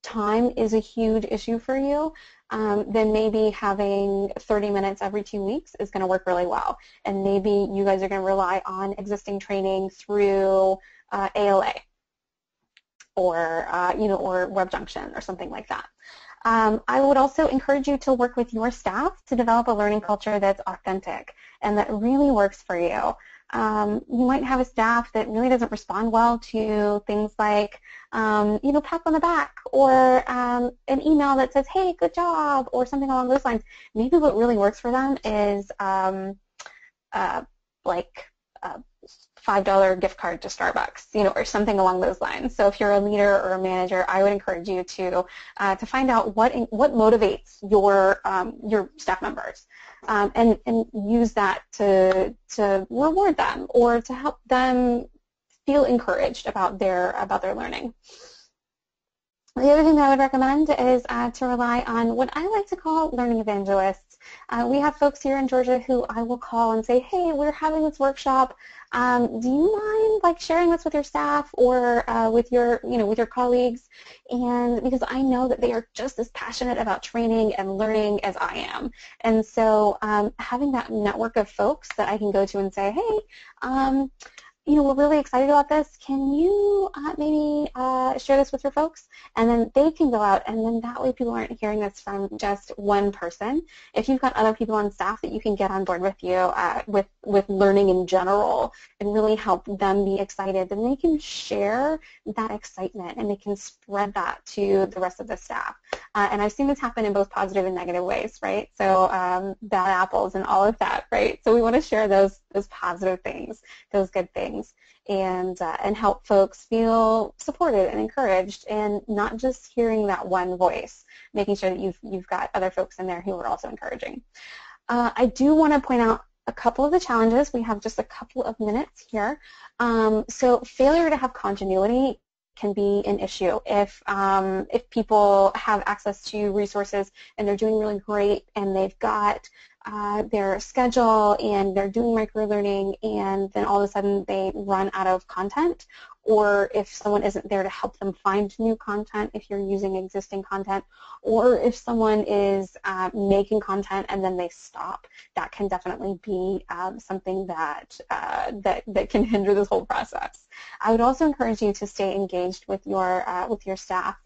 time is a huge issue for you, then maybe having 30 minutes every 2 weeks is going to work really well. And maybe you guys are going to rely on existing training through ALA or or Web Junction or something like that. I would also encourage you to work with your staff to develop a learning culture that's authentic and that really works for you. You might have a staff that really doesn't respond well to things like, pats on the back or an email that says, hey, good job, or something along those lines. Maybe what really works for them is like a $5 gift card to Starbucks, or something along those lines. So if you're a leader or a manager, I would encourage you to find out what motivates your staff members, and use that to reward them or to help them feel encouraged about their learning. The other thing that I would recommend is to rely on what I like to call learning evangelists. We have folks here in Georgia who I will call and say, hey, we're having this workshop. Do you mind sharing this with your staff or with your colleagues? And because I know that they are just as passionate about training and learning as I am. And so having that network of folks that I can go to and say, hey, we're really excited about this. Can you maybe share this with your folks? And then they can go out, and then that way people aren't hearing this from just one person. If you've got other people on staff that you can get on board with you with learning in general and really help them be excited, then they can share that excitement and they can spread that to the rest of the staff. And I've seen this happen in both positive and negative ways, right? So bad apples and all of that, right? So we want to share those positive things, those good things, and help folks feel supported and encouraged, and not just hearing that one voice, making sure that you've got other folks in there who are also encouraging. I do want to point out a couple of the challenges. We have just a couple of minutes here. So failure to have continuity can be an issue. If people have access to resources and they're doing really great and they've got their schedule and they're doing microlearning, and then all of a sudden they run out of content, or if someone isn't there to help them find new content if you're using existing content, or if someone is making content and then they stop, that can definitely be something that can hinder this whole process. I would also encourage you to stay engaged with your staff.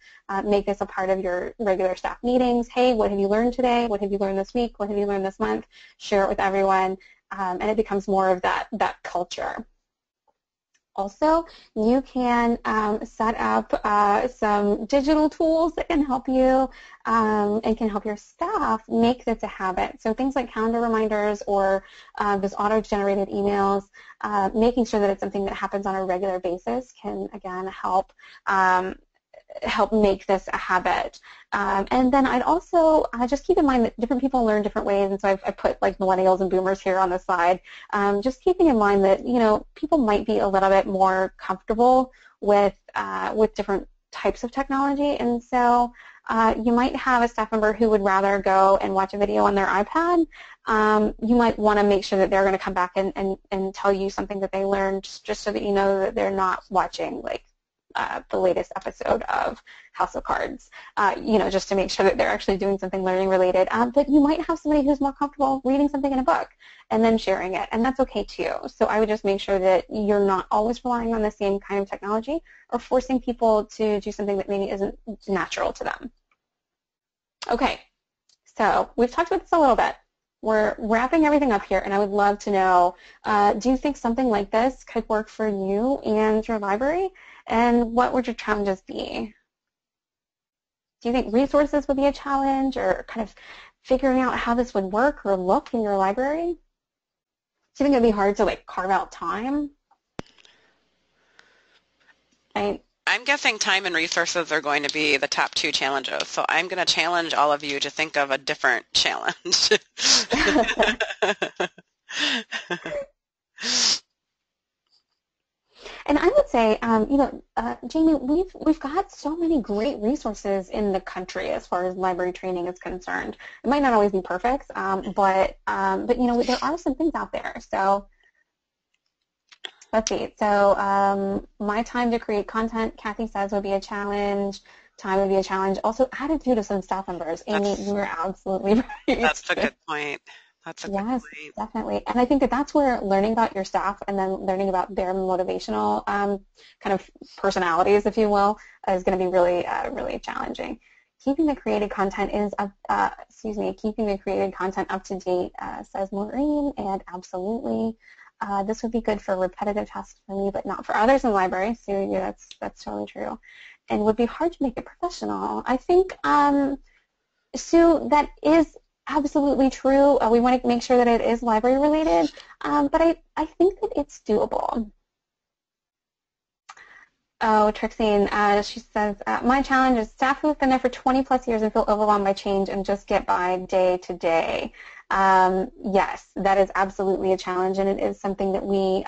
Make this a part of your regular staff meetings. Hey, what have you learned today? What have you learned this week? What have you learned this month? Share it with everyone, and it becomes more of that culture. Also, you can set up some digital tools that can help you and can help your staff make this a habit. So things like calendar reminders or those auto-generated emails, making sure that it's something that happens on a regular basis can, again, help help make this a habit. And then I'd also just keep in mind that different people learn different ways, and so I put like millennials and boomers here on the side. Just keeping in mind that, you know, people might be a little bit more comfortable with different types of technology, and so you might have a staff member who would rather go and watch a video on their iPad. You might want to make sure that they're going to come back and tell you something that they learned, just so that you know that they're not watching like the latest episode of House of Cards, you know, just to make sure that they're actually doing something learning related. But you might have somebody who's more comfortable reading something in a book and then sharing it, and that's okay too. So I would just make sure that you're not always relying on the same kind of technology or forcing people to do something that maybe isn't natural to them. Okay, so we've talked about this a little bit. We're wrapping everything up here, and I would love to know, do you think something like this could work for you and your library? And what would your challenges be? Do you think resources would be a challenge, or kind of figuring out how this would work or look in your library? Do you think it would be hard to like carve out time? I'm guessing time and resources are going to be the top two challenges, so I'm going to challenge all of you to think of a different challenge. And I would say, you know, Jamie, we've got so many great resources in the country as far as library training is concerned. It might not always be perfect, but you know, there are some things out there. So let's see. So my time to create content, Kathy says, would be a challenge. Time would be a challenge. Also, attitude of some staff members. Amy, you are absolutely right. That's a good point. That's a good point. Yes, definitely. And I think that that's where learning about your staff and then learning about their motivational kind of personalities, if you will, is going to be really, really challenging. Keeping the created content keeping the created content up to date, says Maureen, and absolutely. This would be good for repetitive tasks for me, but not for others in the library. So yeah, that's totally true. And would be hard to make it professional. I think, Sue, that is absolutely true. We want to make sure that it is library related, but I think that it's doable. Oh, Trixine, she says, my challenge is staff who have been there for 20 plus years and feel overwhelmed by change and just get by day to day. Yes, that is absolutely a challenge, and it is something that we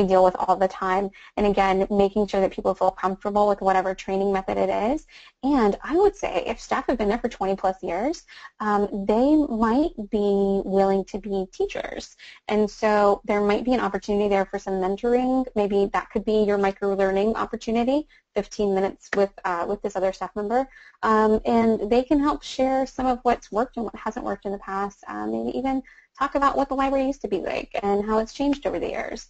deal with all the time. And again, making sure that people feel comfortable with whatever training method it is. And I would say if staff have been there for 20 plus years, they might be willing to be teachers. And so there might be an opportunity there for some mentoring. Maybe that could be your microlearning opportunity, 15 minutes with this other staff member, and they can help share some of what's worked and what hasn't worked in the past, maybe even talk about what the library used to be like and how it's changed over the years.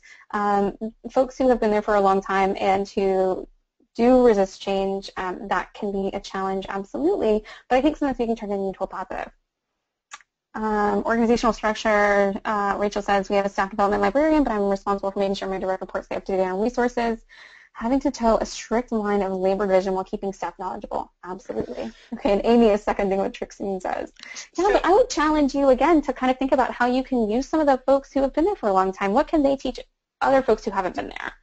Folks who have been there for a long time and who do resist change, that can be a challenge, absolutely, but I think sometimes we can turn it into a positive. Organizational structure, Rachel says, we have a staff development librarian, but I'm responsible for making sure my direct reports stay up to date on resources. Having to toe a strict line of labor division while keeping staff knowledgeable. Absolutely. Okay, and Amy is seconding what Trixine says. Yeah, but I would challenge you again to kind of think about how you can use some of the folks who have been there for a long time. What can they teach other folks who haven't been there?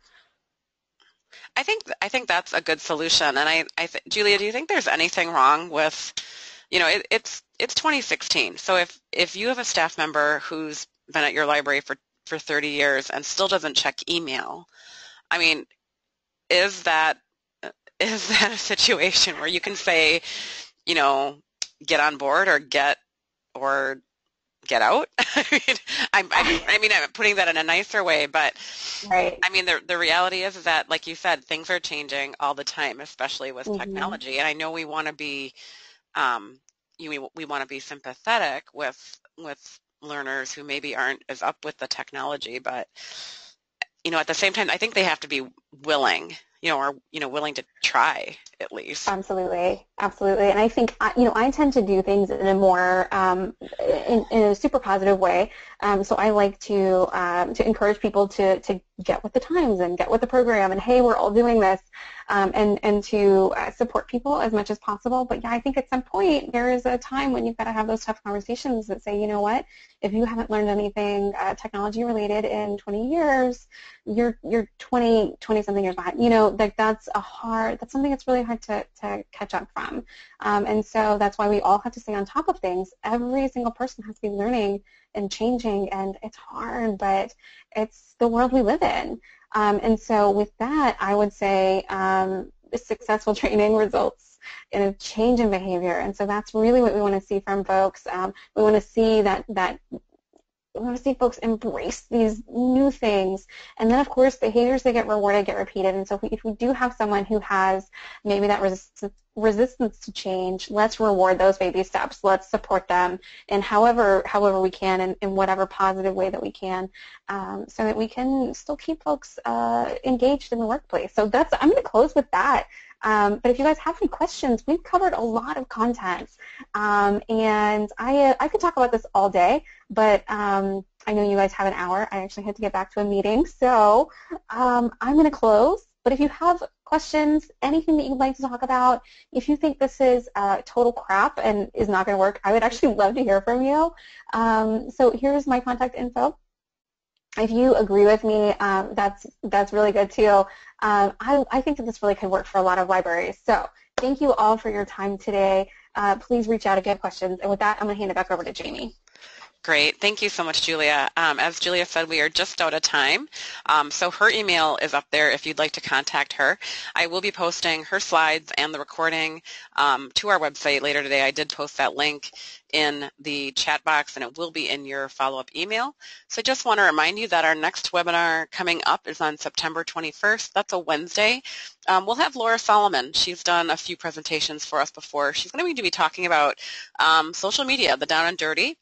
I think that's a good solution. And Julia, do you think there's anything wrong with, you know, it's 2016. So if you have a staff member who's been at your library for 30 years and still doesn't check email, I mean, is that a situation where you can say, you know, get on board or get out? I mean, I'm putting that in a nicer way, but right. I mean, the reality is that, like you said, things are changing all the time, especially with technology. And I know we want to be, we want to be sympathetic with learners who maybe aren't as up with the technology, but you know, at the same time, I think they have to be willing, willing to try at least. Absolutely, absolutely. And I think, I tend to do things in a more, in a super positive way. So I like to encourage people to get with the times and get with the program and, hey, we're all doing this, and to support people as much as possible. But yeah, I think at some point there is a time when you've got to have those tough conversations that say, you know what, if you haven't learned anything technology related in 20 years, you're 20 something years behind. You know, like that's something that's really hard to catch up from. And so that's why we all have to stay on top of things. Every single person has to be learning and changing, and it's hard, but it's the world we live in. And so with that, I would say successful training results in a change in behavior. And so that's really what we want to see from folks. We want to see we want to see folks embrace these new things. And then, of course, behaviors that get rewarded get repeated. And so if we do have someone who has maybe that resistance to change, let's reward those baby steps. Let's support them in however we can, and in whatever positive way that we can, so that we can still keep folks engaged in the workplace. So I'm going to close with that. But if you guys have any questions, we've covered a lot of content, and I could talk about this all day, but I know you guys have an hour. I actually had to get back to a meeting, so I'm going to close. But if you have questions, anything that you'd like to talk about, if you think this is total crap and is not going to work, I would actually love to hear from you. So here's my contact info. If you agree with me, that's really good too. I think that this really could work for a lot of libraries. So thank you all for your time today. Please reach out if you have questions. And with that, I'm going to hand it back over to Jamie. Great. Thank you so much, Julia. As Julia said, we are just out of time. So her email is up there if you'd like to contact her. I will be posting her slides and the recording to our website later today. I did post that link in the chat box, and it will be in your follow-up email. So I just want to remind you that our next webinar coming up is on September 21st. That's a Wednesday. We'll have Laura Solomon. She's done a few presentations for us before. She's going to be talking about social media, the down and dirty.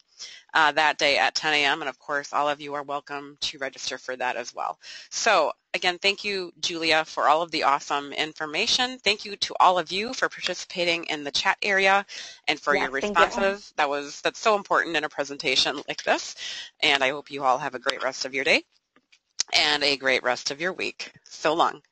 That day at 10 a.m. And of course, all of you are welcome to register for that as well. So again, thank you, Julia, for all of the awesome information. Thank you to all of you for participating in the chat area and for your responses. That's so important in a presentation like this. And I hope you all have a great rest of your day and a great rest of your week. So long.